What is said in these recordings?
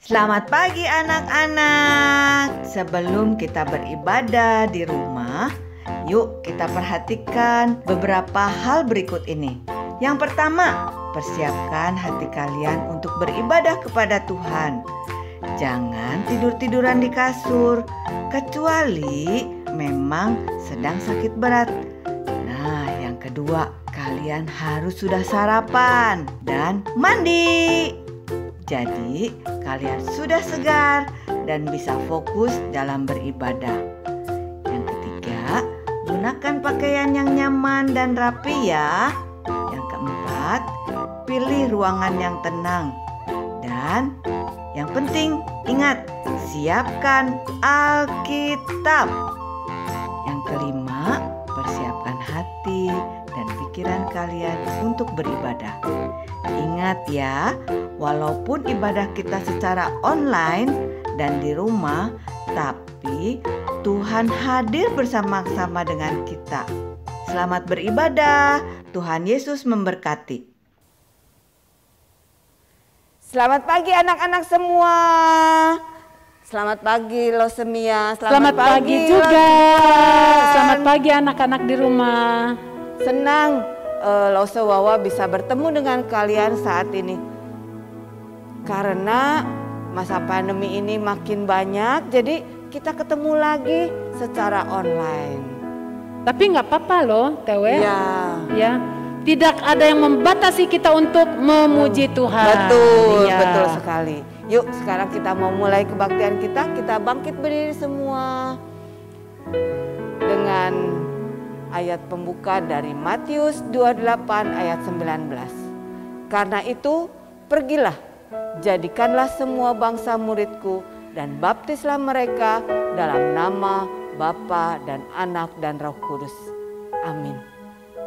Selamat pagi anak-anak. Sebelum kita beribadah di rumah, yuk kita perhatikan beberapa hal berikut ini. Yang pertama, persiapkan hati kalian untuk beribadah kepada Tuhan. Jangan tidur-tiduran di kasur, kecuali memang sedang sakit berat. Nah, yang kedua, kalian harus sudah sarapan dan mandi. Jadi, kalian sudah segar dan bisa fokus dalam beribadah. Yang ketiga, gunakan pakaian yang nyaman dan rapi ya. Yang keempat, pilih ruangan yang tenang. Dan yang penting, ingat, siapkan Alkitab. Yang kelima, persiapkan hati dan pikiran kalian untuk beribadah. Ingat ya, walaupun ibadah kita secara online dan di rumah, tapi Tuhan hadir bersama-sama dengan kita. Selamat beribadah, Tuhan Yesus memberkati. Selamat pagi anak-anak semua. Selamat pagi Losemia. Selamat pagi juga. Selamat pagi anak-anak di rumah. Senang Lose Wawa bisa bertemu dengan kalian saat ini. Karena masa pandemi ini makin banyak, jadi kita ketemu lagi secara online. Tapi nggak apa-apa loh, Tewe. Ya. Tidak ada yang membatasi kita untuk memuji Tuhan. Betul, betul sekali. Yuk, sekarang kita mau mulai kebaktian kita. Kita bangkit berdiri semua dengan ayat pembuka dari Matius 28 ayat 19. Karena itu, pergilah, jadikanlah semua bangsa muridku dan baptislah mereka dalam nama Bapa dan Anak dan Roh Kudus. Amin.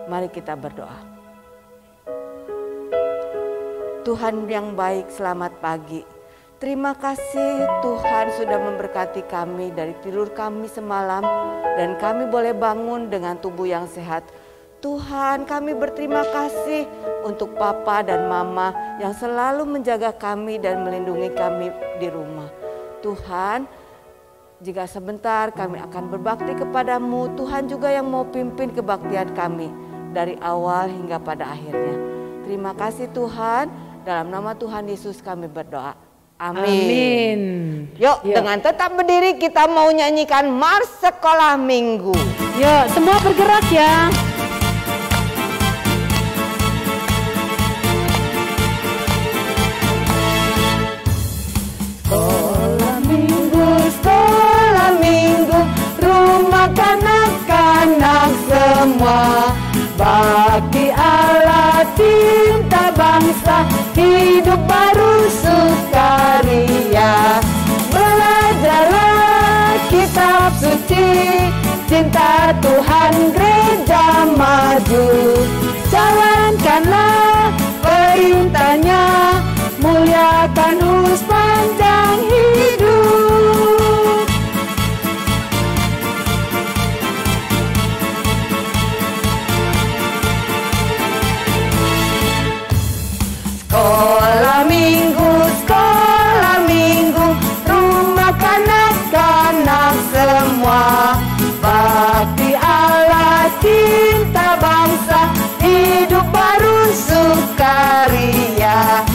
Mari kita berdoa. Tuhan yang baik, selamat pagi. Terima kasih Tuhan sudah memberkati kami dari tidur kami semalam dan kami boleh bangun dengan tubuh yang sehat. Tuhan, kami berterima kasih untuk Papa dan Mama yang selalu menjaga kami dan melindungi kami di rumah. Tuhan, jika sebentar kami akan berbakti kepadamu, Tuhan juga yang mau pimpin kebaktian kami dari awal hingga pada akhirnya. Terima kasih Tuhan, dalam nama Tuhan Yesus kami berdoa. Amin. Yuk, dengan tetap berdiri kita mau nyanyikan Mars Sekolah Minggu. Yuk, semua bergerak ya. Sekolah minggu, rumah kanak-kanak semua. Bakti Allah, cinta bangsa, hidup baru sukaria. Belajarlah kitab suci, cinta Tuhan gereja maju. Jalankanlah perintahnya, muliakan sepanjang hidup. Sekolah minggu, rumah kanak-kanak semua. Bakti Allah, cinta bangsa, hidup baru sukaria.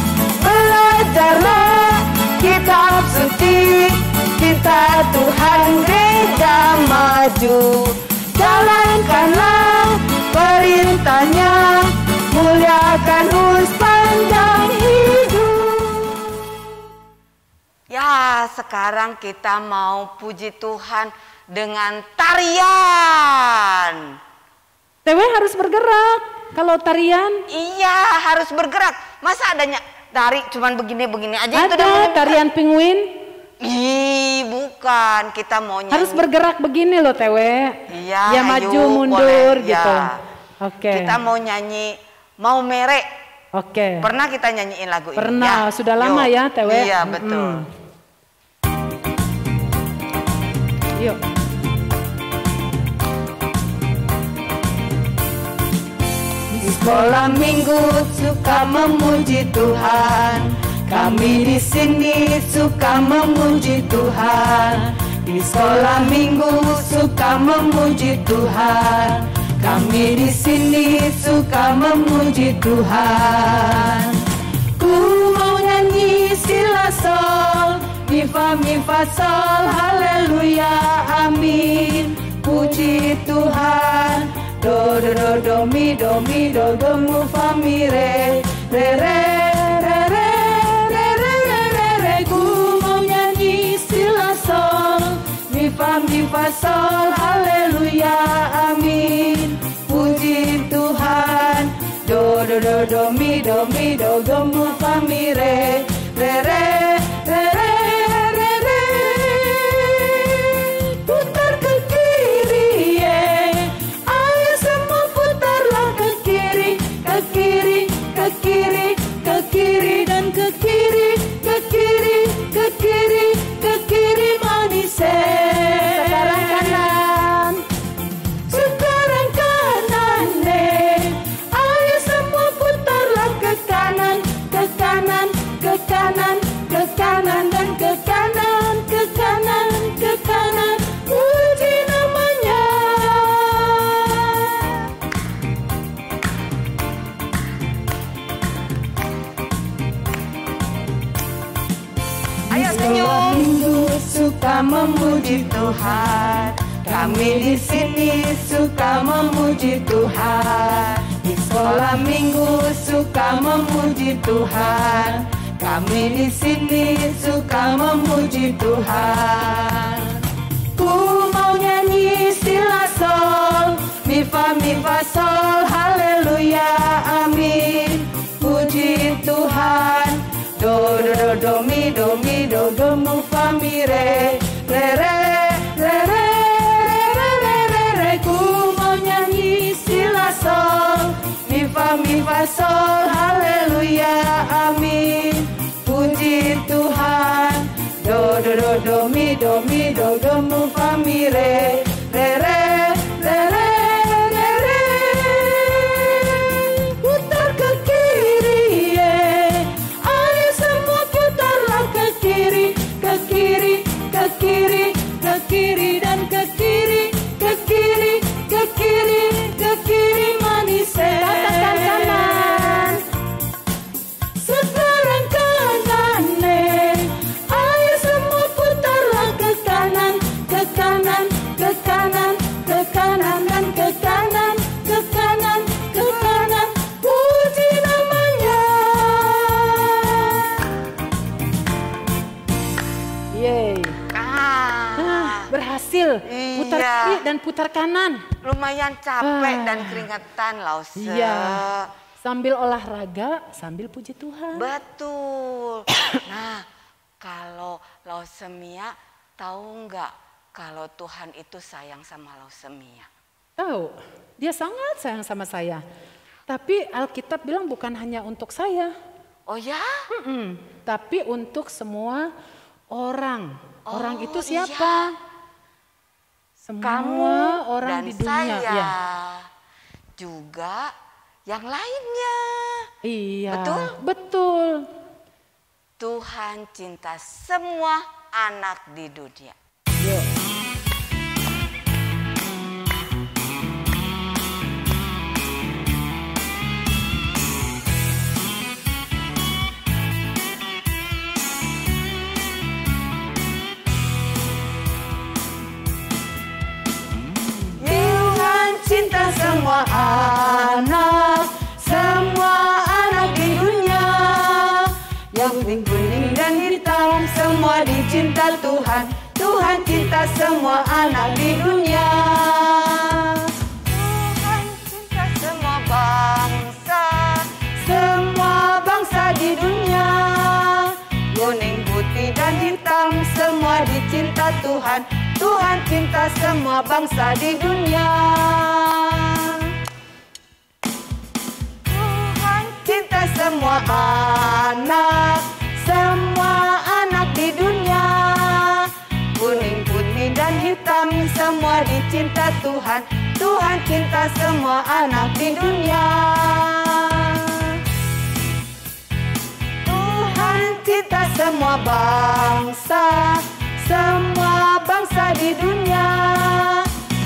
Belajarlah kitab suci, cinta Tuhan gereja maju. Jalankanlah perintahnya, muliakan sepanjang hidup. Ya, sekarang kita mau puji Tuhan dengan tarian. Tewe harus bergerak. Kalau tarian? Iya, harus bergerak. Masa adanya tari cuman begini-begini aja? Ada tarian penguin. Ih, bukan. Kita mau nyanyi. Harus bergerak begini loh, Tewe. Iya, ya maju mundur boleh. Gitu. Ya. Oke. Kita mau nyanyi Mau Merek. Oke. Pernah kita nyanyiin lagu ini? Pernah, ya. Sudah lama ya, Tewe. Iya, betul. Yuk. Di sekolah minggu suka memuji Tuhan, Kami di sini suka memuji Tuhan. Di sekolah minggu suka memuji Tuhan. Kami di sini suka memuji Tuhan. Ku mau nyanyi sila sol, mi fa sol, haleluya, amin. Puji Tuhan. Do do do do mi do mu fa mi re re re re re re re re re re. Ku mau nyanyi sila sol, mi fa sol, haleluya, amin. Puji Tuhan. Do do do do mi do mu fa mi re re re re re re re. Putar ke kiri, ayo semua putarlah ke kiri, ke kiri, ke kiri, ke kiri dan ke kiri, ke kiri, ke kiri, ke kiri manis. Sekarang kanan, sekarang kanan, ayo semua putarlah ke kanan, ke kanan, ke kanan, ke kanan dan ke kanan, ke kanan, ke kanan. Puji namanya. Ayo senyum. Minggu suka memuji Tuhan. Kami di sini suka memuji Tuhan. Di sekolah minggu suka memuji Tuhan. Kami di sini suka memuji Tuhan. Ku mau nyanyi sila sol, mi fa sol, haleluya, amin. Puji Tuhan. Do do do do mu fa mi re re re re re re re re re. Ku mau nyanyi sila sol, mi fa sol, haleluya, amin. Puji Tuhan. Do do do do mu fa mi re re re re re re re. Putar ke kiri, ayo semua putarlah ke kiri, ke kiri, ke kiri, ke kiri dan ke kiri, ke kiri, ke kiri, ke kiri manis. Katakan kanan, sekarang kanan, ayo semua putarlah ke kanan, ke kanan, ke kanan, ke kanan dan ke kanan, ke kanan, ke kanan. Puji namanya. Yeay. Berhasil. Putar Iya. kiri dan putar kanan. Lumayan capek dan keringetan, Lause. Iya. Sambil olahraga, sambil puji Tuhan. Betul. Nah, kalau Lausemia tahu nggak kalau Tuhan itu sayang sama Lausemia? Tahu, dia sangat sayang sama saya. Tapi Alkitab bilang bukan hanya untuk saya. Oh ya? Tapi untuk semua orang. Orang itu iya. siapa? Semua Kamu orang dan di dunia. saya. Ya. Juga yang lainnya. Iya. Betul? Betul. Tuhan cinta semua anak di dunia. Yuk. Tuhan cinta semua anak di dunia. Yang kuning dan hitam semua dicinta Tuhan. Tuhan cinta semua anak di dunia. Tuhan cinta semua bangsa. Semua bangsa di dunia. Kuning, putih dan hitam semua dicinta Tuhan. Tuhan cinta semua bangsa di dunia. Tuhan cinta semua anak di dunia. Kuning, putih dan hitam semua dicinta Tuhan. Tuhan cinta semua anak di dunia. Tuhan semua bangsa di dunia.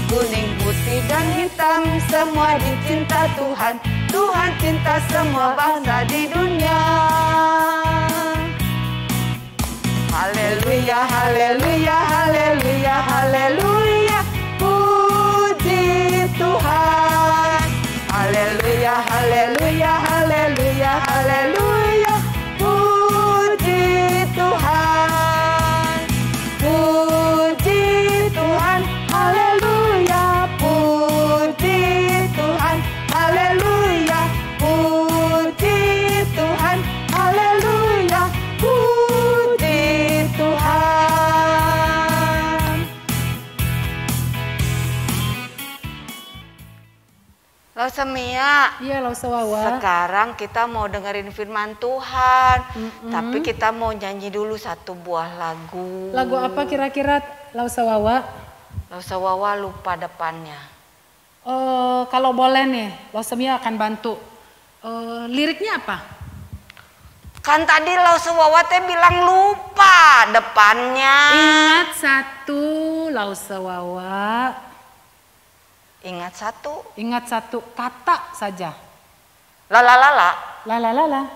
Kuning, putih, dan hitam, semua dicinta Tuhan. Tuhan cinta semua bangsa di dunia. Haleluya, haleluya, haleluya, haleluya. Puji Tuhan. Haleluya, haleluya, haleluya, haleluya. Puji Tuhan. Puji Tuhan. Haleluya. Puji Tuhan. Haleluya. Puji Tuhan. Haleluya. Puji Tuhan. Lausemia. Iya, Lausawawa. Sekarang kita mau dengerin firman Tuhan, tapi kita mau nyanyi dulu satu buah lagu. Lagu apa kira-kira, Lausawawa? Lausawawa lupa depannya. Kalau boleh nih, Lausemia akan bantu. Liriknya apa? Kan tadi Lausawawa teh bilang lupa depannya. Ingat satu, Lausawawa. Ingat satu. Ingat satu kata saja. Lalalala. Lalalala.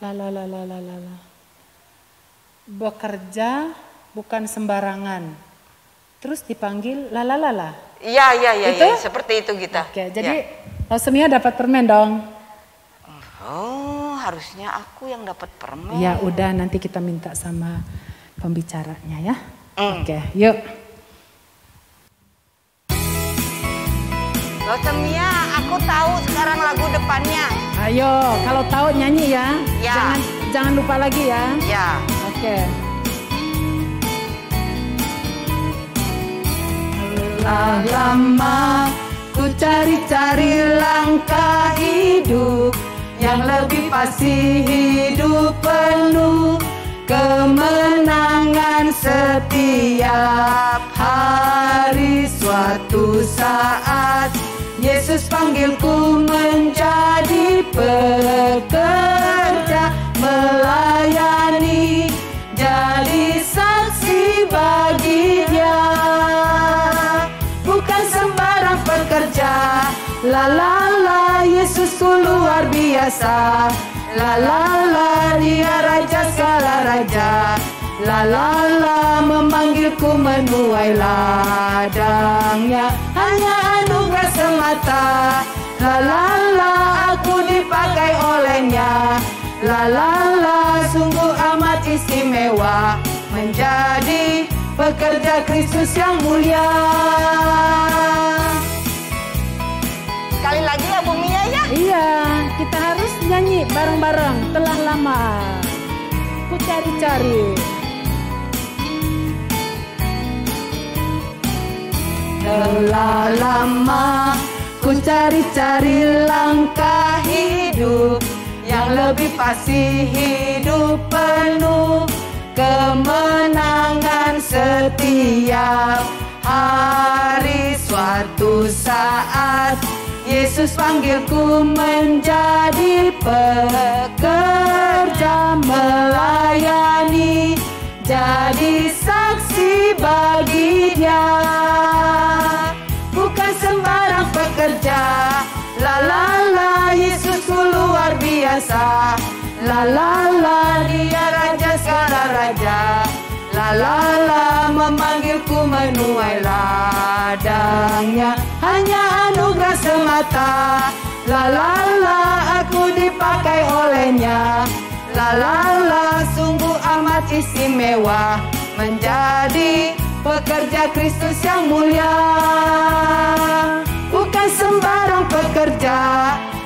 Lalalala. Bekerja bukan sembarangan. Terus dipanggil lalalala. Iya, Itu? seperti itu kita. Oke, jadi Lausemia dapat permen dong. Oh, harusnya aku yang dapat permen. Ya udah, nanti kita minta sama pembicaranya ya. Oke, yuk. Lausemia, aku tahu sekarang lagu depannya. Ayo, kalau tahu nyanyi ya. Ya. Jangan lupa lagi ya. Ya. Oke. Telah lama ku cari-cari langkah hidup yang lebih pasti, hidup penuh kemenangan setiap hari. Suatu saat Yesus panggilku menjadi pekerja, melayani, jadi saksi bagi Dia. Bukan sembarang pekerja, la la la, Yesusku luar biasa. La la la, Dia raja segala raja. La la la, memanggilku menuai ladangnya, hanya anugerah semata. La la la, aku dipakai olehnya. La la la, sungguh amat istimewa menjadi pekerja Kristus yang mulia. Sekali lagi ya Bu Mia ya. Iya, kita harus nyanyi bareng-bareng. Telah lama ku cari-cari. Telah lama ku cari-cari langkah hidup yang lebih pasti, hidup penuh kemenangan setiap hari. Suatu saat Yesus panggilku menjadi pekerja, melayani, jadi saksi bagi Dia. Bukan sembarang pekerja, la la la, Yesusku luar biasa. La la la, Dia raja segala raja. La la la, memanggilku menuai ladangnya, hanya anugerah semata. La la la, aku dipakai olehnya. La la la, sungguh amat istimewa menjadi pekerja Kristus yang mulia. Bukan sembarang pekerja,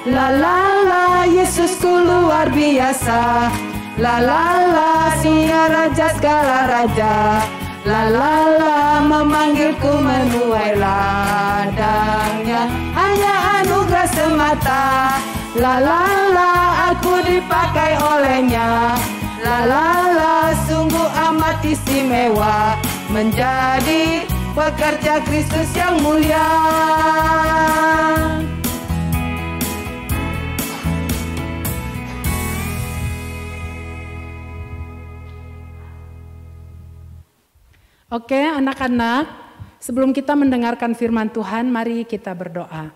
la la la, Yesusku luar biasa. La la la, Dia raja segala raja. La la la, memanggilku menuai ladangnya, hanya anugerah semata. La la la, aku dipakai olehnya. La la la, sungguh amat istimewa menjadi pekerja Kristus yang mulia. Oke, anak-anak, sebelum kita mendengarkan firman Tuhan, mari kita berdoa.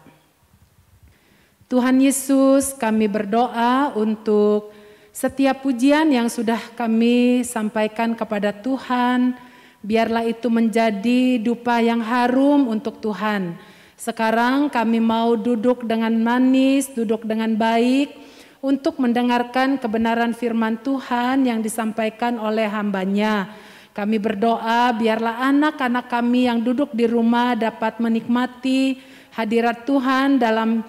Tuhan Yesus, kami berdoa untuk setiap pujian yang sudah kami sampaikan kepada Tuhan, biarlah itu menjadi dupa yang harum untuk Tuhan. Sekarang kami mau duduk dengan manis, duduk dengan baik, untuk mendengarkan kebenaran firman Tuhan yang disampaikan oleh hamba-Nya. Kami berdoa biarlah anak-anak kami yang duduk di rumah dapat menikmati hadirat Tuhan dalam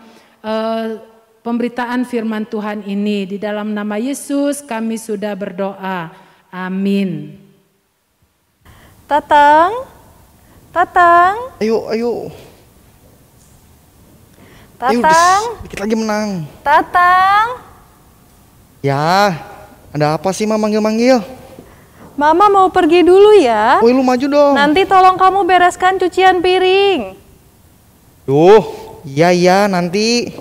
pemberitaan firman Tuhan ini. Di dalam nama Yesus kami sudah berdoa. Amin. Tatang. Ayo. Tatang. Dikit lagi menang. Tatang. Ya, ada apa sih Mama manggil-manggil? Mama mau pergi dulu ya. Woi, lu maju dong. Nanti tolong kamu bereskan cucian piring. Duh. Iya nanti.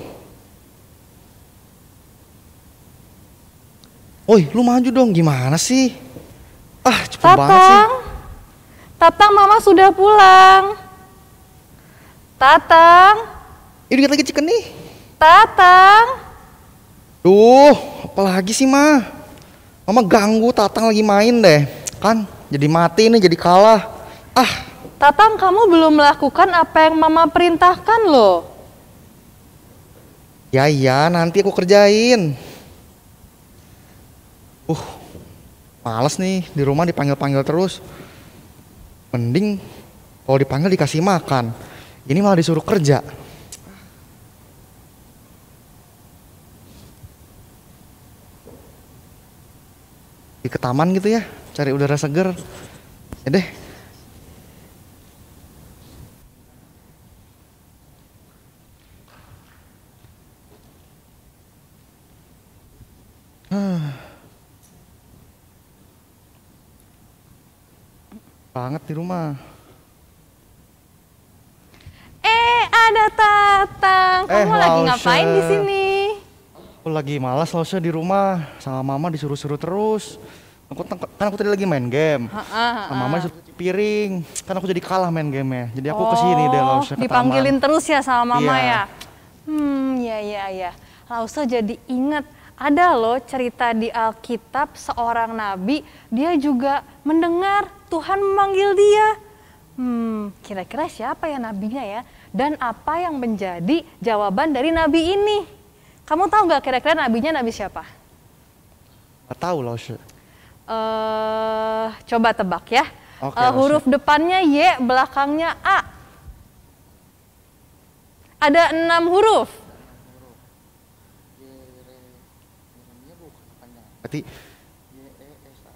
Woi, lu maju dong, gimana sih? Cepet banget sih. Tatang, Mama sudah pulang. Tatang. Dikit lagi chicken nih. Tatang. Duh, apalagi sih Ma? Mama ganggu Tatang lagi main deh. Kan jadi mati nih, jadi kalah. Tatang, kamu belum melakukan apa yang Mama perintahkan loh. Ya, nanti aku kerjain. Males nih di rumah dipanggil-panggil terus. Mending kalau dipanggil dikasih makan. Ini malah disuruh kerja. Ke taman gitu ya, cari udara seger. Ya deh. Banget di rumah. Ada Tatang. Kamu lagi ngapain di sini? Aku lagi malas Lause di rumah, sama Mama disuruh-suruh terus. Kan aku tadi lagi main game. Sama Mama disuruh cuci piring. Kan aku jadi kalah main gamenya. Jadi aku kesini deh Lause ke dipanggilin taman. terus ya sama Mama Iya. ya? Iya. Lause jadi ingat. Ada loh cerita di Alkitab seorang nabi, dia juga mendengar Tuhan memanggil dia. Kira-kira siapa ya nabinya ya? Dan apa yang menjadi jawaban dari nabi ini? Kamu tahu nggak kira-kira nabinya nabi siapa? Gak tahu Lause. Coba tebak ya. Oke, Huruf depannya Y, belakangnya A. Ada 6 huruf. Berarti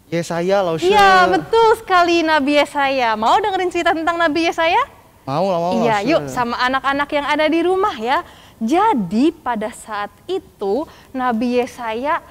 Yesaya Lause. Iya, betul sekali Nabi Yesaya. Mau dengerin cerita tentang Nabi Yesaya? Mau Iya, Lause. yuk sama anak-anak yang ada di rumah ya. Jadi pada saat itu Nabi Yesaya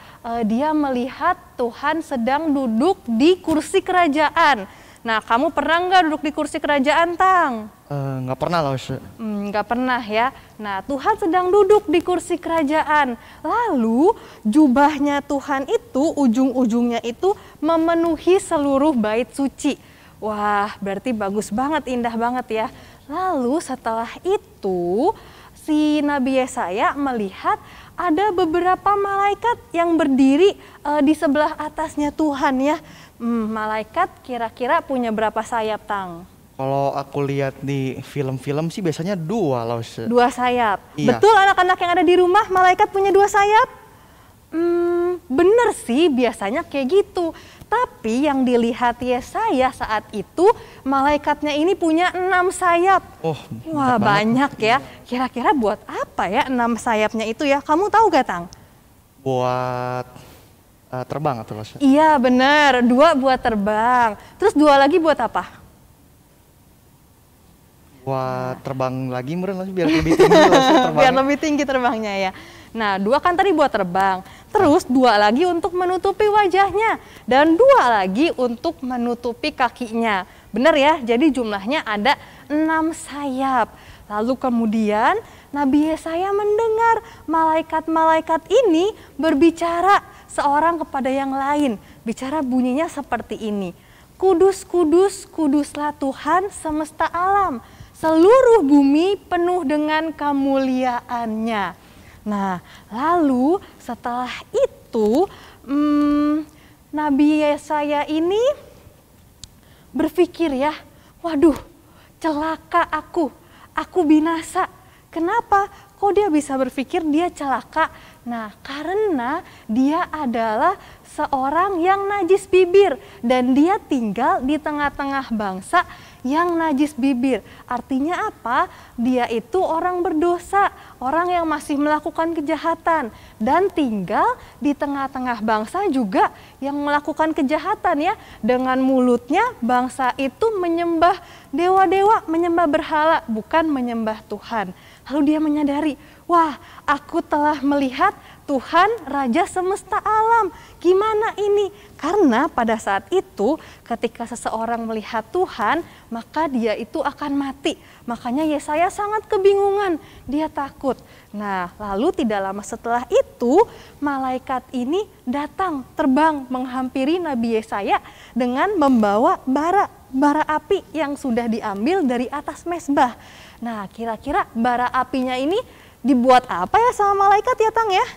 dia melihat Tuhan sedang duduk di kursi kerajaan. Nah, kamu pernah nggak duduk di kursi kerajaan, Tang? Nggak pernah Lause. Nggak pernah ya. Nah, Tuhan sedang duduk di kursi kerajaan. Lalu jubahnya Tuhan itu, ujung-ujungnya itu memenuhi seluruh bait suci. Wah, berarti bagus banget, indah banget ya. Lalu setelah itu si Nabi Yesaya melihat ada beberapa malaikat yang berdiri di sebelah atasnya Tuhan ya. Malaikat kira-kira punya berapa sayap, Tang? Kalau aku lihat di film-film sih biasanya 2 Lause. 2 sayap. Iya. Betul anak-anak yang ada di rumah, malaikat punya 2 sayap? Bener sih, biasanya kayak gitu. Tapi yang dilihat Yesaya saat itu, malaikatnya ini punya 6 sayap. Wah, banyak ya. Kira-kira buat apa ya 6 sayapnya itu ya? Kamu tahu gak, Tang? Buat terbang atau Lause? Iya bener, 2 buat terbang. Terus 2 lagi buat apa? Buat terbang lagi meren Lause, biar lebih tinggi Lause terbang. Biar lebih tinggi terbangnya ya. Nah, 2 kan tadi buat terbang. Terus 2 lagi untuk menutupi wajahnya. Dan 2 lagi untuk menutupi kakinya. Bener ya, jadi jumlahnya ada 6 sayap. Lalu kemudian Nabi Yesaya mendengar malaikat-malaikat ini berbicara seorang kepada yang lain. Bicara bunyinya seperti ini. Kudus, kudus, kuduslah Tuhan semesta alam. Seluruh bumi penuh dengan kemuliaannya. Nah, lalu setelah itu Nabi Yesaya ini berpikir ya, waduh, celaka aku binasa. Kenapa? Kok dia bisa berpikir dia celaka? Nah, karena dia adalah seorang yang najis bibir dan dia tinggal di tengah-tengah bangsa yang najis bibir. Artinya apa? Dia itu orang berdosa, orang yang masih melakukan kejahatan dan tinggal di tengah-tengah bangsa juga yang melakukan kejahatan ya. Dengan mulutnya bangsa itu menyembah dewa-dewa, menyembah berhala, bukan menyembah Tuhan. Lalu dia menyadari, wah, aku telah melihat Tuhan Raja semesta alam. Gimana ini? Karena pada saat itu ketika seseorang melihat Tuhan, maka dia itu akan mati. Makanya Yesaya sangat kebingungan, dia takut. Nah, lalu tidak lama setelah itu malaikat ini datang terbang menghampiri Nabi Yesaya dengan membawa bara api yang sudah diambil dari atas mezbah. Nah, kira-kira bara apinya ini dibuat apa ya sama malaikat ya, Tang ya?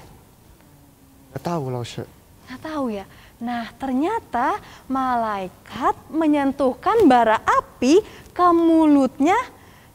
Gak tahu loh, Syek. Gak tahu ya. Nah, ternyata malaikat menyentuhkan bara api ke mulutnya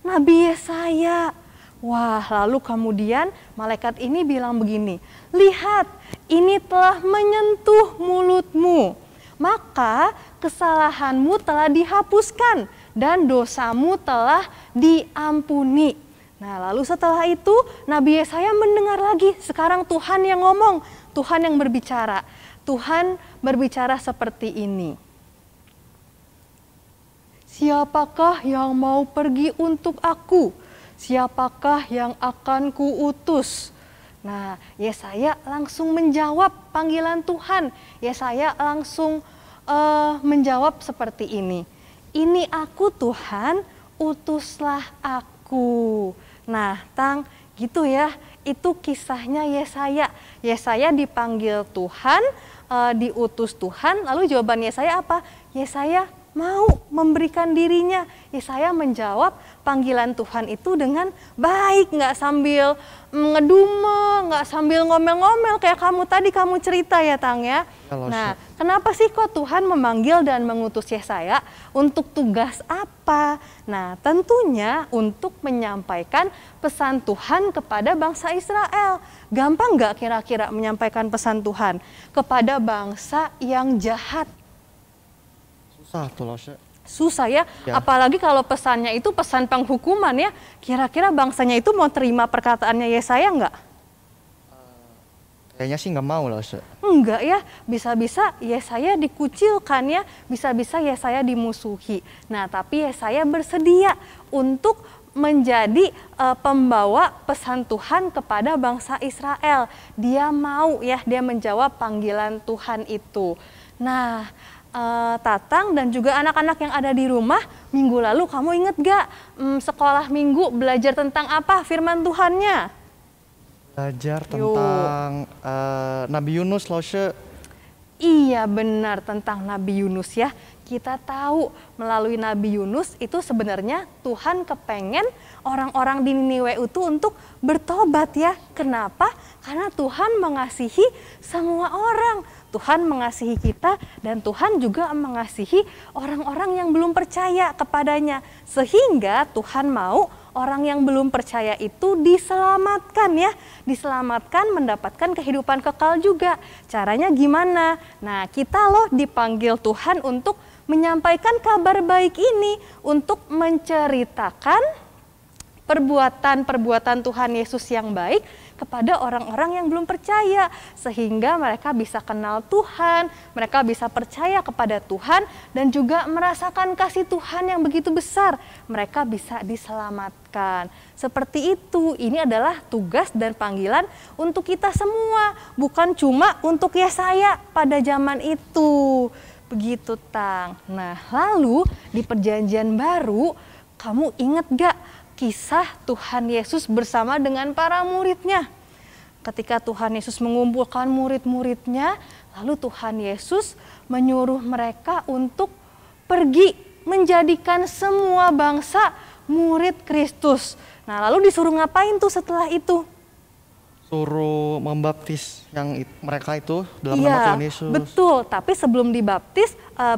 Nabi Yesaya. Wah, lalu kemudian malaikat ini bilang begini, lihat, ini telah menyentuh mulutmu, maka kesalahanmu telah dihapuskan dan dosamu telah diampuni. Nah, lalu setelah itu Nabi Yesaya mendengar lagi, sekarang Tuhan yang ngomong, Tuhan yang berbicara. Tuhan berbicara seperti ini. Siapakah yang mau pergi untuk aku? Siapakah yang akan kuutus? Nah, Yesaya langsung menjawab panggilan Tuhan. Yesaya langsung menjawab seperti ini. Ini aku Tuhan, utuslah aku. Nah, Tang, gitu ya. Itu kisahnya Yesaya. Yesaya dipanggil Tuhan, diutus Tuhan, lalu jawaban Yesaya apa? Yesaya mau memberikan dirinya. Yesaya menjawab panggilan Tuhan itu dengan baik, nggak sambil ngedume, nggak sambil ngomel-ngomel kayak kamu tadi kamu cerita ya, Tang ya. Nah, kenapa sih kok Tuhan memanggil dan mengutus Yesaya? Untuk tugas apa? Nah, tentunya untuk menyampaikan pesan Tuhan kepada bangsa Israel. Gampang nggak kira-kira menyampaikan pesan Tuhan kepada bangsa yang jahat? Susah tuh loh, Syek. Susah ya, apalagi kalau pesannya itu pesan penghukuman ya. Kira-kira bangsanya itu mau terima perkataannya Yesaya nggak? Kayaknya sih nggak mau loh, Syek. Enggak ya, bisa-bisa Yesaya dikucilkan ya, bisa-bisa Yesaya dimusuhi. Nah, tapi Yesaya bersedia untuk menjadi pembawa pesan Tuhan kepada bangsa Israel. Dia mau ya, dia menjawab panggilan Tuhan itu. Nah, Tatang dan juga anak-anak yang ada di rumah, minggu lalu kamu inget gak sekolah minggu belajar tentang apa firman Tuhannya? Belajar tentang Nabi Yunus loh, Syek. Iya benar, tentang Nabi Yunus ya. Kita tahu melalui Nabi Yunus itu sebenarnya Tuhan kepengen orang-orang di Niniwe itu untuk bertobat ya. Kenapa? Karena Tuhan mengasihi semua orang. Tuhan mengasihi kita dan Tuhan juga mengasihi orang-orang yang belum percaya kepadanya. Sehingga Tuhan mau orang yang belum percaya itu diselamatkan ya. Diselamatkan, mendapatkan kehidupan kekal juga. Caranya gimana? Nah, kita loh dipanggil Tuhan untuk menyampaikan kabar baik ini. Untuk menceritakan perbuatan-perbuatan Tuhan Yesus yang baik kepada orang-orang yang belum percaya, sehingga mereka bisa kenal Tuhan, mereka bisa percaya kepada Tuhan, dan juga merasakan kasih Tuhan yang begitu besar. Mereka bisa diselamatkan. Seperti itu, ini adalah tugas dan panggilan untuk kita semua, bukan cuma untuk Yesaya pada zaman itu. Begitu, Tang. Nah, lalu di Perjanjian Baru, kamu ingat gak kisah Tuhan Yesus bersama dengan para muridnya? Ketika Tuhan Yesus mengumpulkan murid-muridnya, lalu Tuhan Yesus menyuruh mereka untuk pergi menjadikan semua bangsa murid Kristus. Nah, lalu disuruh ngapain tuh setelah itu? Suruh membaptis mereka itu dalam nama Tuhan Yesus. Betul, tapi sebelum dibaptis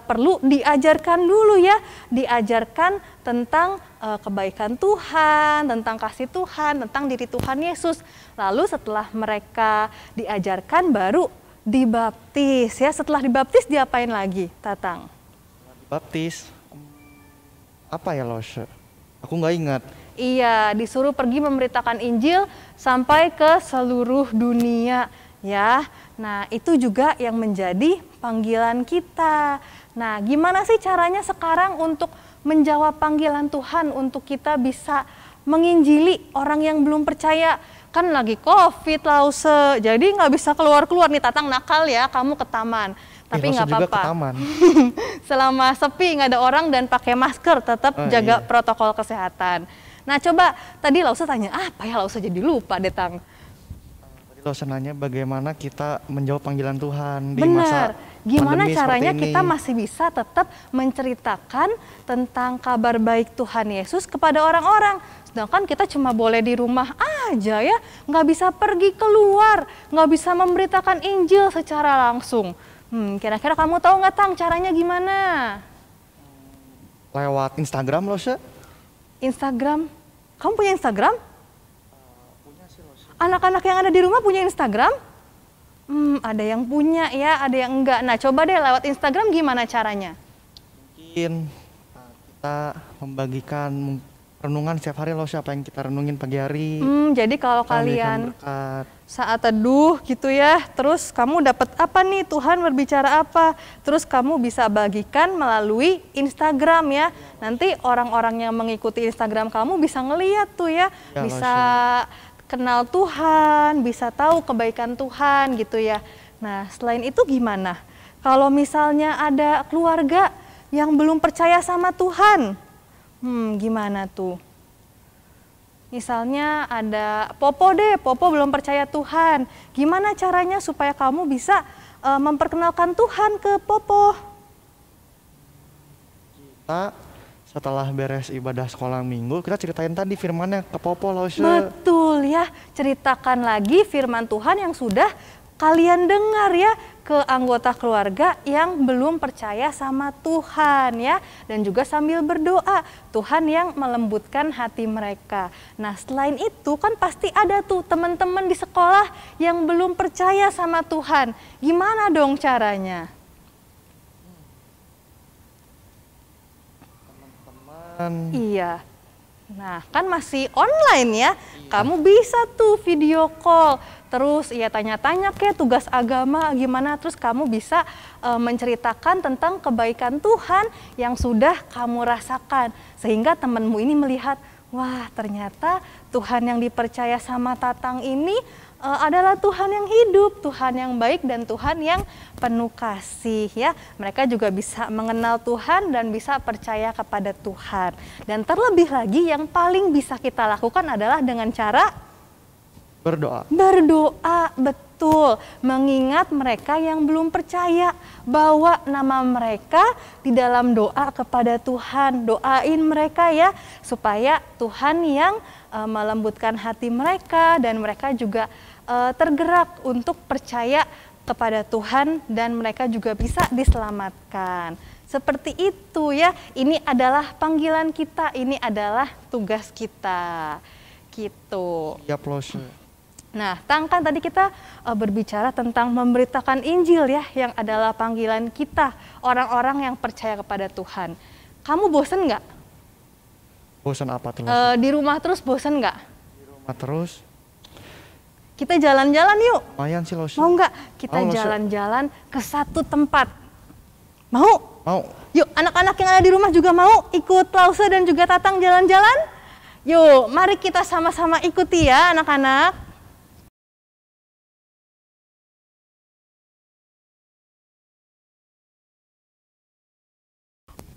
perlu diajarkan dulu ya. Diajarkan tentang kebaikan Tuhan, tentang kasih Tuhan, tentang diri Tuhan Yesus. Lalu setelah mereka diajarkan baru dibaptis ya. Setelah dibaptis diapain lagi, Tatang? Baptis, apa ya Losha? Aku nggak ingat. Iya, disuruh pergi memberitakan Injil sampai ke seluruh dunia ya. Nah, itu juga yang menjadi panggilan kita. Nah, gimana sih caranya sekarang untuk menjawab panggilan Tuhan untuk kita bisa menginjili orang yang belum percaya? Kan lagi COVID, Lause. Jadi nggak bisa keluar-keluar nih, Tatang nakal ya, kamu ke taman. Tapi nggak apa-apa. Selama sepi, nggak ada orang dan pakai masker, tetap jaga protokol kesehatan. Nah, coba tadi Lause tanya apa ya, Lause jadi lupa deh, Tang. Tadi Lause nanya bagaimana kita menjawab panggilan Tuhan di masa gimana pandemi caranya seperti ini. kita masih bisa tetap menceritakan tentang kabar baik Tuhan Yesus kepada orang-orang. Sedangkan kita cuma boleh di rumah aja ya, nggak bisa pergi keluar, nggak bisa memberitakan Injil secara langsung. Kira-kira kamu tahu nggak, Tang, caranya gimana? Lewat Instagram, Lose. Instagram? Kamu punya Instagram? Punya sih, Lose. Anak-anak yang ada di rumah punya Instagram? Ada yang punya ya, ada yang enggak. Nah, coba deh lewat Instagram gimana caranya? Mungkin kita membagikan renungan setiap hari, Lose, apa yang kita renungin pagi hari. Jadi kalau kalian saat teduh gitu ya, terus kamu dapat apa nih, Tuhan berbicara apa, terus kamu bisa bagikan melalui Instagram ya. Nanti orang-orang yang mengikuti Instagram kamu bisa ngeliat tuh ya, bisa kenal Tuhan, bisa tahu kebaikan Tuhan gitu ya. Nah, selain itu gimana? Kalau misalnya ada keluarga yang belum percaya sama Tuhan, gimana tuh? Misalnya ada Popo deh, Popo belum percaya Tuhan. Gimana caranya supaya kamu bisa memperkenalkan Tuhan ke Popo? Kita setelah beres ibadah sekolah minggu, kita ceritain tadi firmannya ke Popo, Lause. Betul ya, ceritakan lagi firman Tuhan yang sudah kalian dengar ya ke anggota keluarga yang belum percaya sama Tuhan ya, dan juga sambil berdoa Tuhan yang melembutkan hati mereka. Nah, selain itu kan pasti ada tuh teman-teman di sekolah yang belum percaya sama Tuhan. Gimana dong caranya? Teman-teman. Iya. Nah, kan masih online ya. Kamu bisa tuh video call. Terus ya tanya-tanya kayak tugas agama gimana, terus kamu bisa menceritakan tentang kebaikan Tuhan yang sudah kamu rasakan. Sehingga temanmu ini melihat, wah ternyata Tuhan yang dipercaya sama Tatang ini adalah Tuhan yang hidup, Tuhan yang baik, dan Tuhan yang penuh kasih ya. Mereka juga bisa mengenal Tuhan dan bisa percaya kepada Tuhan. Dan terlebih lagi yang paling bisa kita lakukan adalah dengan cara berdoa. Berdoa, betul. Mengingat mereka yang belum percaya, bawa nama mereka di dalam doa kepada Tuhan. Doain mereka ya, supaya Tuhan yang melembutkan hati mereka dan mereka juga tergerak untuk percaya kepada Tuhan dan mereka juga bisa diselamatkan. Seperti itu ya, ini adalah panggilan kita, ini adalah tugas kita. Gitu. Siap, Lose. Nah, Tang, kan tadi kita berbicara tentang memberitakan Injil ya, yang adalah panggilan kita, orang-orang yang percaya kepada Tuhan. Kamu bosen nggak? Bosen apa tuh? Di rumah terus bosen nggak? Di rumah terus. Kita jalan-jalan yuk. Lumayan sih, Lose. Mau nggak? Kita jalan-jalan ke satu tempat. Mau? Mau. Yuk, anak-anak yang ada di rumah juga mau ikut Lause dan juga Tatang jalan-jalan? Yuk, mari kita sama-sama ikuti ya anak-anak.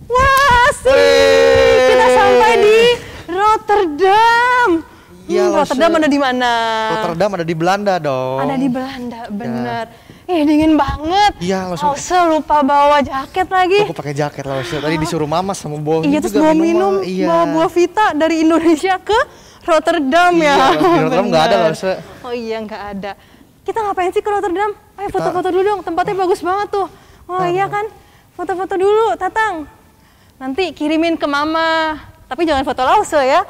Wah, sih, kita sampai di Rotterdam. Iya, Rotterdam ada di mana? Rotterdam ada di Belanda dong. Ada di Belanda, bener. Dingin banget. Iya, Lause lupa bawa jaket lagi. Aku pakai jaket Lause. Tadi disuruh mama sama bawa terus bawa minum, bawa buah Vita dari Indonesia ke Rotterdam ya. Di Rotterdam nggak ada Lause. Oh iya, nggak ada. Kita ngapain sih ke Rotterdam? Ayo foto-foto dulu dong, tempatnya bagus banget tuh. Oh iya kan, foto-foto dulu, Tatang. Nanti kirimin ke mama, tapi jangan foto Lause ya.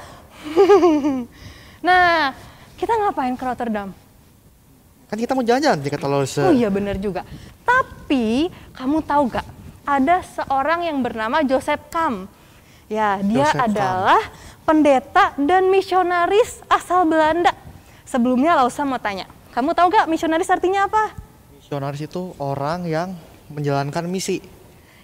Nah, kita ngapain ke Rotterdam? Kan kita mau jalan-jalan di kata Lause. Oh iya bener juga. Tapi kamu tahu gak? Ada seorang yang bernama Joseph Kam. Ya, dia Joseph adalah pendeta dan misionaris asal Belanda. Sebelumnya Lause mau tanya, kamu tahu gak misionaris artinya apa? Misionaris itu orang yang menjalankan misi.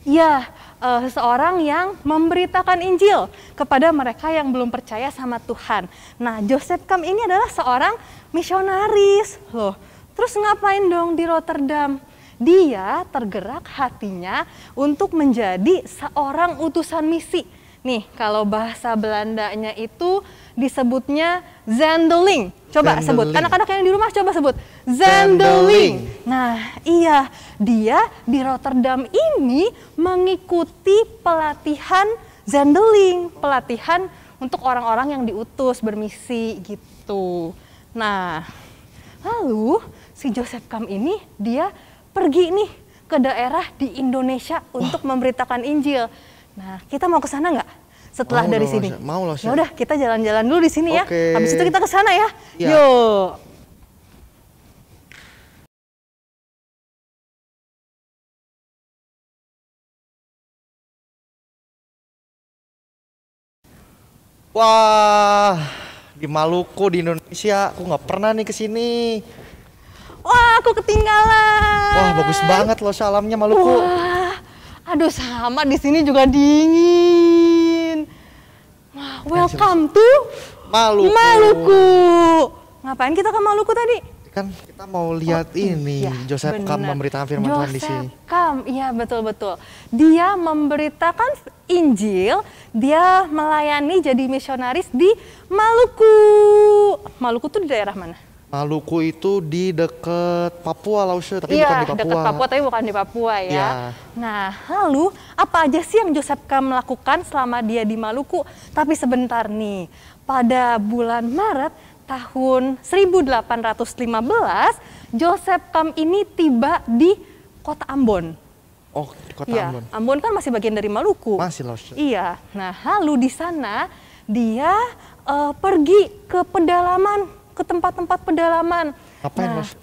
Ya, seseorang yang memberitakan Injil kepada mereka yang belum percaya sama Tuhan. Nah, Joseph Kam ini adalah seorang misionaris. Loh, terus ngapain dong di Rotterdam? Dia tergerak hatinya untuk menjadi seorang utusan misi. Nih, kalau bahasa Belandanya itu disebutnya zendeling. Coba sebut, anak-anak yang di rumah coba sebut. Zendeling. Nah, iya, dia di Rotterdam ini mengikuti pelatihan zendeling, pelatihan untuk orang-orang yang diutus bermisi gitu. Nah, lalu si Joseph Kam ini dia pergi nih ke daerah di Indonesia untuk memberitakan Injil. Nah, kita mau ke sana nggak? Setelah dari sini. Mau loh. Ya udah, kita jalan-jalan dulu di sini ya. Habis itu kita ke sana ya. Ya. Yuk. Wah, di Maluku di Indonesia, aku nggak pernah nih ke sini. Wah, aku ketinggalan. Wah, bagus banget loh alamnya Maluku. Wah, aduh sama di sini juga dingin. Wah, welcome to Maluku. Ngapain kita ke Maluku tadi? Kan kita mau lihat ini, iya, Joseph Kam memberitakan firman Tuhan di sini. Joseph Kam, iya betul-betul. Dia memberitakan Injil, dia melayani jadi misionaris di Maluku. Maluku tuh di daerah mana? Maluku itu di dekat Papua, Lause, tapi iya, bukan di Papua. Iya, dekat Papua tapi bukan di Papua ya. Ya. Nah, lalu apa aja sih yang Joseph Kam lakukan selama dia di Maluku? Tapi sebentar nih, pada bulan Maret tahun 1815, Joseph Kam ini tiba di kota Ambon. Oh, di kota ya, Ambon. Ambon kan masih bagian dari Maluku. Masih, Lause. Iya, nah lalu di sana dia pergi ke pedalaman, ke tempat-tempat pedalaman.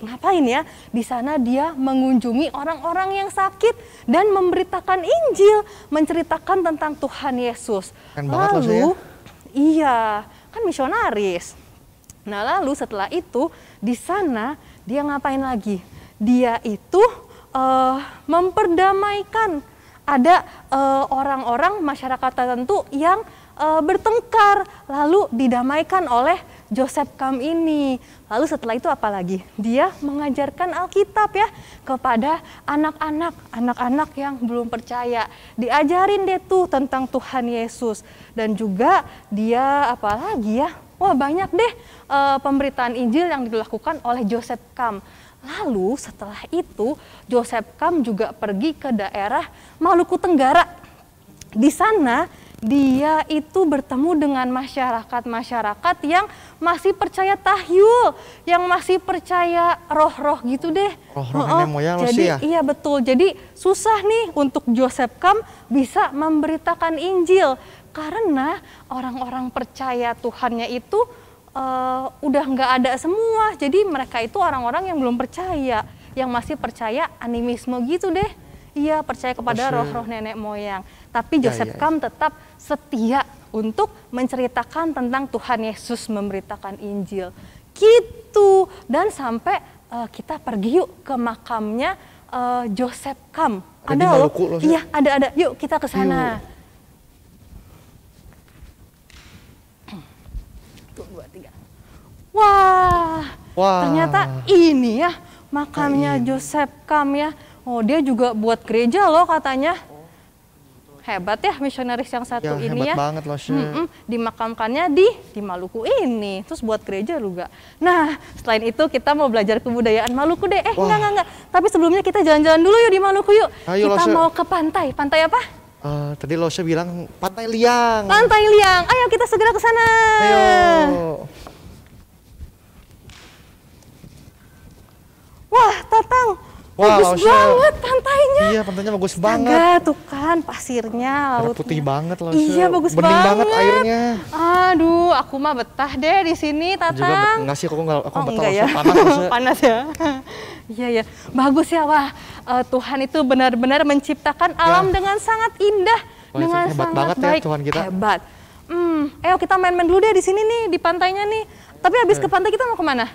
Ngapain ya? Di sana dia mengunjungi orang-orang yang sakit dan memberitakan Injil, menceritakan tentang Tuhan Yesus. Lalu, iya, kan misionaris. Nah, lalu setelah itu di sana dia ngapain lagi? Dia itu memperdamaikan. Ada orang-orang masyarakat tertentu yang bertengkar, lalu didamaikan oleh Joseph Kam ini. Lalu setelah itu apa lagi? Dia mengajarkan Alkitab ya kepada anak-anak yang belum percaya. Diajarin deh tuh tentang Tuhan Yesus. Dan juga dia apa lagi ya? Wah banyak deh pemberitaan Injil yang dilakukan oleh Joseph Kam. Lalu setelah itu Joseph Kam juga pergi ke daerah Maluku Tenggara. Di sana dia itu bertemu dengan masyarakat yang masih percaya tahyul, yang masih percaya roh-roh gitu deh. Roh-roh nenek moyang jadi, ya? Iya betul, jadi susah nih untuk Joseph Kam bisa memberitakan Injil. Karena orang-orang percaya Tuhannya itu udah nggak ada semua. Jadi mereka itu orang-orang yang belum percaya, yang masih percaya animisme gitu deh. Iya, percaya kepada roh-roh nenek moyang. Tapi Joseph Kam tetap setia untuk menceritakan tentang Tuhan Yesus, memberitakan Injil. Gitu. Dan sampai kita pergi yuk ke makamnya Joseph Kam. Ada loh. Iya, ada. Yuk kita ke sana. Tuh, 2, 3. Wah, ternyata ini ya makamnya Joseph Kam ya. Oh, dia juga buat gereja loh katanya. Hebat ya misionaris yang satu Ya, ini hebat ya. banget loh, Syah. Dimakamkannya di Maluku ini, terus buat gereja juga. Nah, selain itu kita mau belajar kebudayaan Maluku deh. Enggak. Tapi sebelumnya kita jalan-jalan dulu yuk di Maluku yuk. Ayo, Kita Lose. mau ke pantai. Pantai apa? Tadi Lose bilang Pantai Liang. Pantai Liang. Ayo kita segera ke sana. Ayo. Wah, Tatang. Wah, Bagus Lose. banget pantainya. Iya, pantainya bagus banget. Enggak, tuh kan pasirnya, Warna lautnya. putih banget loh. Iya, bagus Bening banget banget. airnya. Aduh, aku mah betah deh di sini, Juga Tatang. enggak sih, aku enggak betah enggak Lose. ya? Panas Lose. Panas ya? Iya, ya. Bagus ya, wah. Tuhan itu benar-benar menciptakan alam dengan sangat indah. Wah, dengan hebat sangat banget ya baik. Tuhan kita. Hebat. Ayo kita main-main dulu deh di sini nih, di pantainya nih. Tapi habis ke pantai kita mau kemana?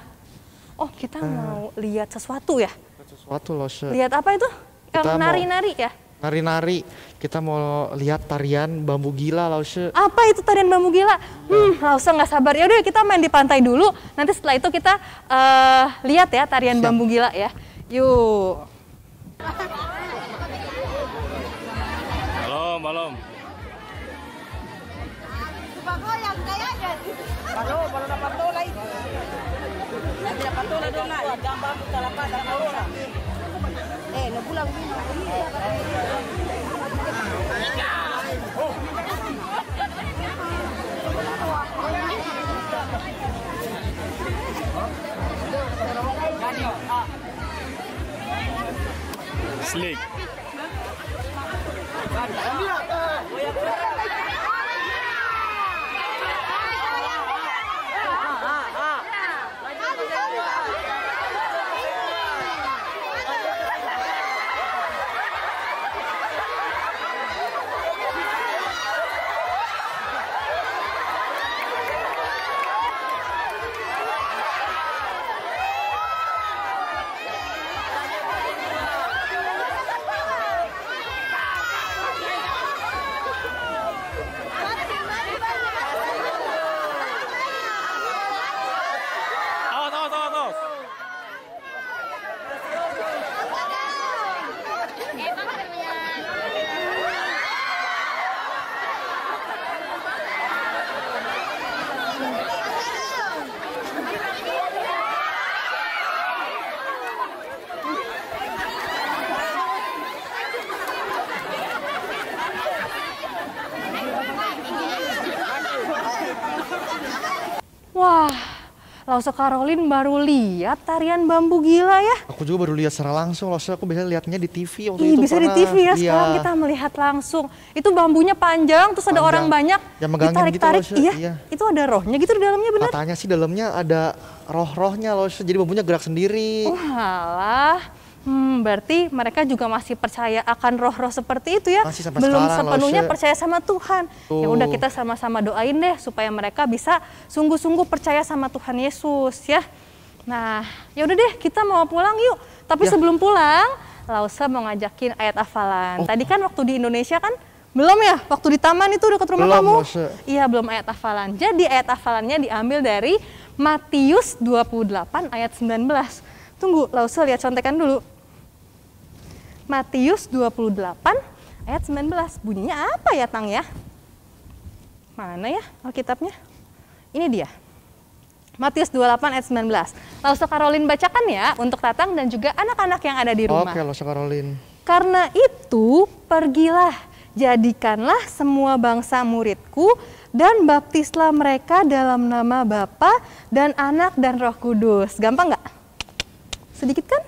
Oh, kita mau lihat sesuatu ya? Sesuatu Lose. Lihat apa itu? Yang Kita mau- nari-nari ya? Nari-nari. Kita mau lihat tarian bambu gila Lose. Apa itu tarian bambu gila? Nggak usah, nggak sabar. Ya udah kita main di pantai dulu. Nanti setelah itu kita lihat ya tarian Siap. bambu gila ya. Yuk. Malam. Slick. Awas. Wah, Lause Caroline baru lihat tarian bambu gila ya. Aku juga baru lihat secara langsung Lose. Aku biasanya lihatnya di TV waktu Ih, itu bisa di pernah. TV ya, Iya. sekarang kita melihat langsung. Itu bambunya panjang, terus ada Panjang. orang banyak. Yang megangin gitu, ditarik-tarik, Lause. iya. Iya. Itu ada rohnya gitu di dalamnya, benar? Katanya sih dalamnya ada roh-rohnya Lose. Jadi bambunya gerak sendiri. Walah, berarti mereka juga masih percaya akan roh-roh seperti itu ya. Masih sampai Belum sekarang, sepenuhnya Lause. percaya sama Tuhan. Ya udah, kita sama-sama doain deh supaya mereka bisa sungguh-sungguh percaya sama Tuhan Yesus ya. Nah, ya udah deh, kita mau pulang yuk. Tapi Ya. sebelum pulang, Lause mau ngajakin ayat hafalan. Tadi kan waktu di Indonesia kan belum ya? Waktu di taman itu dekat rumah Belum, kamu? Lause. Iya, belum ayat hafalan. Jadi ayat hafalannya diambil dari Matius 28 ayat 19. Tunggu, Lause lihat contekan dulu. Matius 28 ayat 19. Bunyinya apa ya, Tang ya? Mana ya Alkitabnya? Ini dia. Matius 28 ayat 19. Lause Caroline bacakan ya untuk Tatang dan juga anak-anak yang ada di rumah. Oke Lose Caroline. Karena itu, pergilah, jadikanlah semua bangsa muridku, dan baptislah mereka dalam nama Bapa dan Anak dan Roh Kudus. Gampang nggak? Sedikit kan?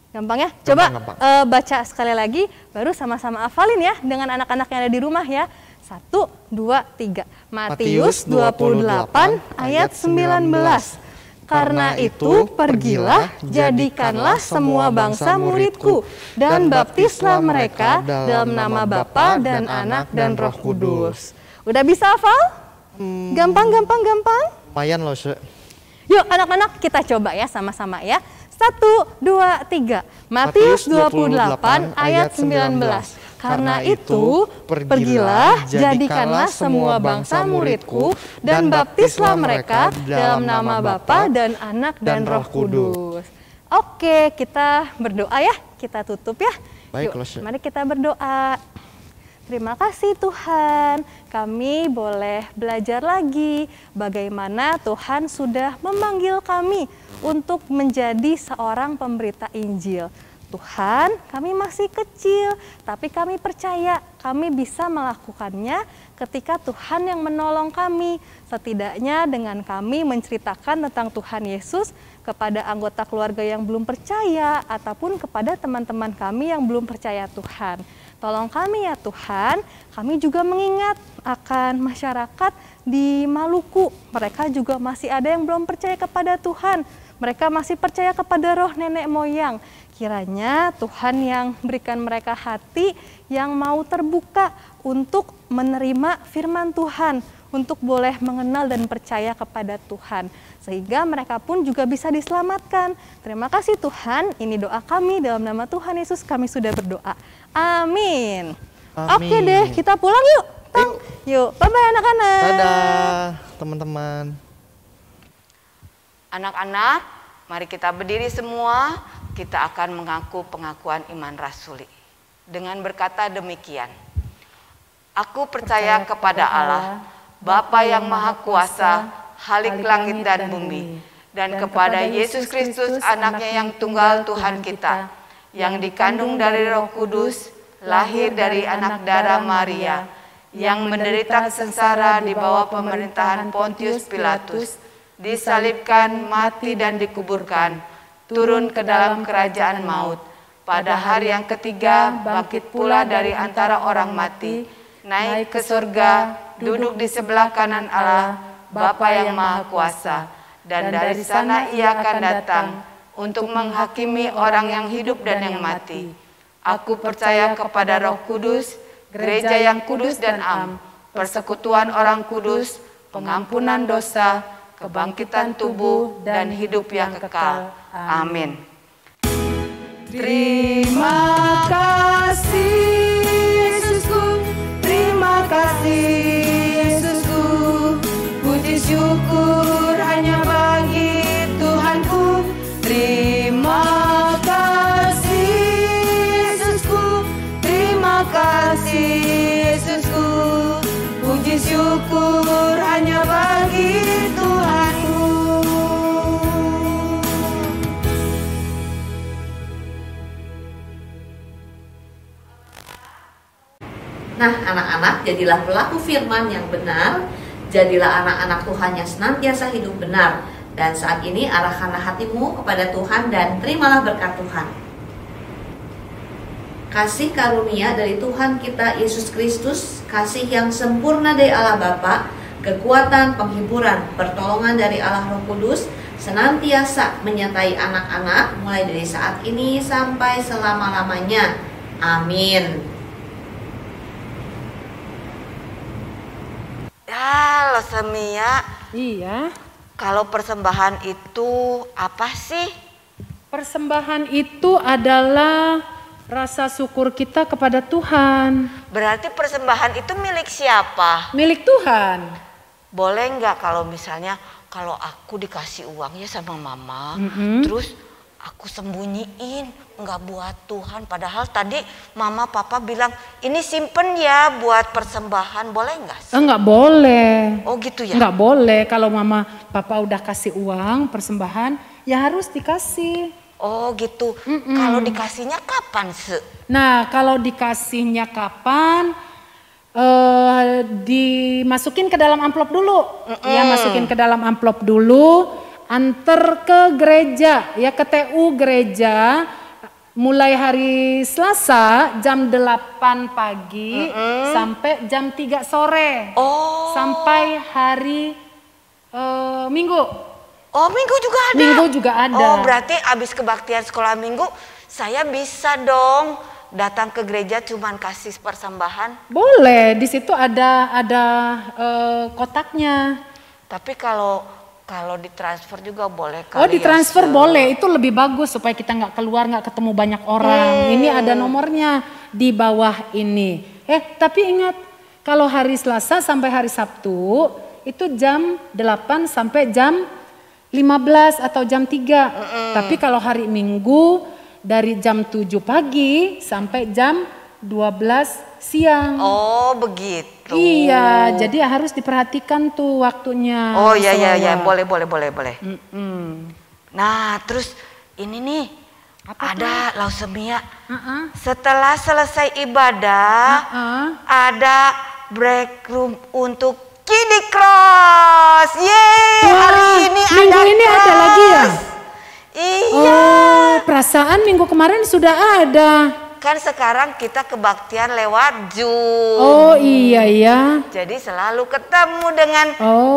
Gampang ya? Coba Gampang. baca sekali lagi, baru sama-sama hafalin ya dengan anak-anak yang ada di rumah ya. 1, 2, 3. Matius 28 ayat 19. Karena itu, pergilah, jadikanlah semua bangsa muridku, dan baptislah mereka dalam nama Bapa dan Anak dan Roh Kudus. Udah bisa hafal? Gampang. Lumayan Lose. Yuk anak-anak, kita coba ya sama-sama ya. 1, 2, 3. Matius 28 ayat 19. Karena itu, pergilah, jadikanlah semua bangsa muridku, dan baptislah mereka dalam nama Bapa dan Anak dan Roh Kudus. Oke, kita berdoa ya. Kita tutup ya. Baik, Yuk, Lose. mari kita berdoa. Terima kasih Tuhan, kami boleh belajar lagi bagaimana Tuhan sudah memanggil kami untuk menjadi seorang pemberita Injil. Tuhan, kami masih kecil, tapi kami percaya kami bisa melakukannya ketika Tuhan yang menolong kami. Setidaknya dengan kami menceritakan tentang Tuhan Yesus kepada anggota keluarga yang belum percaya ataupun kepada teman-teman kami yang belum percaya Tuhan. Tolong kami ya Tuhan, kami juga mengingat akan masyarakat di Maluku. Mereka juga masih ada yang belum percaya kepada Tuhan. Mereka masih percaya kepada roh nenek moyang. Kiranya Tuhan yang berikan mereka hati yang mau terbuka untuk menerima firman Tuhan, untuk boleh mengenal dan percaya kepada Tuhan, sehingga mereka pun juga bisa diselamatkan. Terima kasih Tuhan, ini doa kami dalam nama Tuhan Yesus kami sudah berdoa. Amin. Oke deh, kita pulang yuk. Yuk, bye-bye anak-anak. Dadah teman-teman. Anak-anak, mari kita berdiri semua. Kita akan mengaku pengakuan iman rasuli dengan berkata demikian. Aku percaya kepada Allah, Bapa yang Maha Kuasa, Khalik langit dan bumi, dan kepada Yesus Kristus anaknya yang tunggal Tuhan kita, yang dikandung dari Roh Kudus, lahir dari anak darah Maria, yang menderita sengsara di bawah pemerintahan Pontius Pilatus, disalibkan, mati dan dikuburkan, turun ke dalam kerajaan maut. Pada hari yang ketiga bangkit pula dari antara orang mati, naik ke surga, duduk di sebelah kanan Allah, Bapa yang Maha Kuasa. Dan dari sana ia akan datang untuk menghakimi orang yang hidup dan yang mati. Aku percaya kepada Roh Kudus, gereja yang kudus dan am, persekutuan orang kudus, pengampunan dosa, kebangkitan tubuh, dan hidup yang kekal. Amin. Terima kasih Yesusku, terima kasih Yesusku, puji syukur hanya bagi Tuhanku. Terima kasih Yesusku, terima kasih Yesusku, puji syukur hanya bagi Tuhanku. Nah, anak-anak, jadilah pelaku firman yang benar, jadilah anak-anak Tuhan yang senantiasa hidup benar. Dan saat ini arahkanlah hatimu kepada Tuhan dan terimalah berkat Tuhan. Kasih karunia dari Tuhan kita Yesus Kristus, kasih yang sempurna dari Allah Bapa, kekuatan, penghiburan, pertolongan dari Allah Roh Kudus, senantiasa menyertai anak-anak mulai dari saat ini sampai selama-lamanya. Amin. Ya, lo Semia. Iya. Kalau persembahan itu apa sih? Persembahan itu adalah rasa syukur kita kepada Tuhan. Berarti persembahan itu milik siapa? Milik Tuhan. Boleh nggak kalau misalnya kalau aku dikasih uangnya sama mama, terus aku sembunyiin, nggak buat Tuhan. Padahal tadi mama papa bilang ini simpen ya buat persembahan, boleh nggak sih? Nggak boleh. Oh gitu ya? Nggak boleh, kalau mama papa udah kasih uang persembahan ya harus dikasih. Oh gitu. Kalau dikasihnya kapan sih? Nah kalau dikasihnya kapan? Dimasukin ke dalam amplop dulu. Ya masukin ke dalam amplop dulu. Antar ke gereja, ya ke TU gereja. Mulai hari Selasa jam 8 pagi sampai jam 3 sore. Oh. Sampai hari Minggu. Oh Minggu juga ada? Minggu juga ada. Oh berarti abis kebaktian sekolah Minggu saya bisa dong datang ke gereja cuman kasih persembahan? Boleh, di situ ada kotaknya. Tapi kalau ditransfer juga boleh kali. Oh ditransfer boleh, itu lebih bagus supaya kita nggak keluar, nggak ketemu banyak orang. Ini ada nomornya di bawah ini. Tapi ingat, kalau hari Selasa sampai hari Sabtu itu jam 8 sampai jam 15 atau jam 3. Tapi kalau hari Minggu dari jam 7 pagi sampai jam 12 siang. Oh begitu. Iya, jadi harus diperhatikan tuh waktunya. Oh iya Salawat. boleh. Nah terus ini nih ada lausemia. Setelah selesai ibadah ada break room untuk Kiddy Cross. Yeay, hari ini minggu ini cross. ada lagi ya? Iya. Oh, perasaan minggu kemarin sudah ada. Kan sekarang kita kebaktian lewat Zoom. Oh iya. Jadi selalu ketemu dengan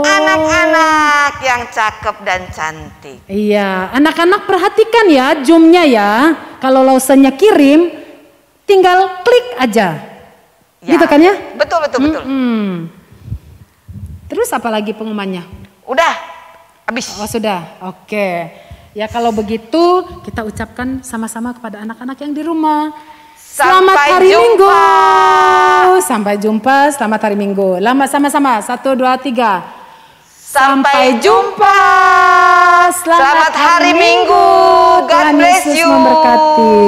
anak-anak yang cakep dan cantik. Iya, anak-anak perhatikan ya Zoom-nya ya. Kalau lausannya kirim, tinggal klik aja. Ya, gitu kan ya? Betul. Terus apa lagi pengumumannya? Udah, habis. Oh sudah, oke. Ya kalau begitu kita ucapkan sama-sama kepada anak-anak yang di rumah. Selamat hari Minggu. Sampai jumpa, selamat hari Minggu. Lama sama-sama, 1, 2, 3. Sampai jumpa. Selamat hari Minggu. God Tuhan bless Yesus you. memberkati.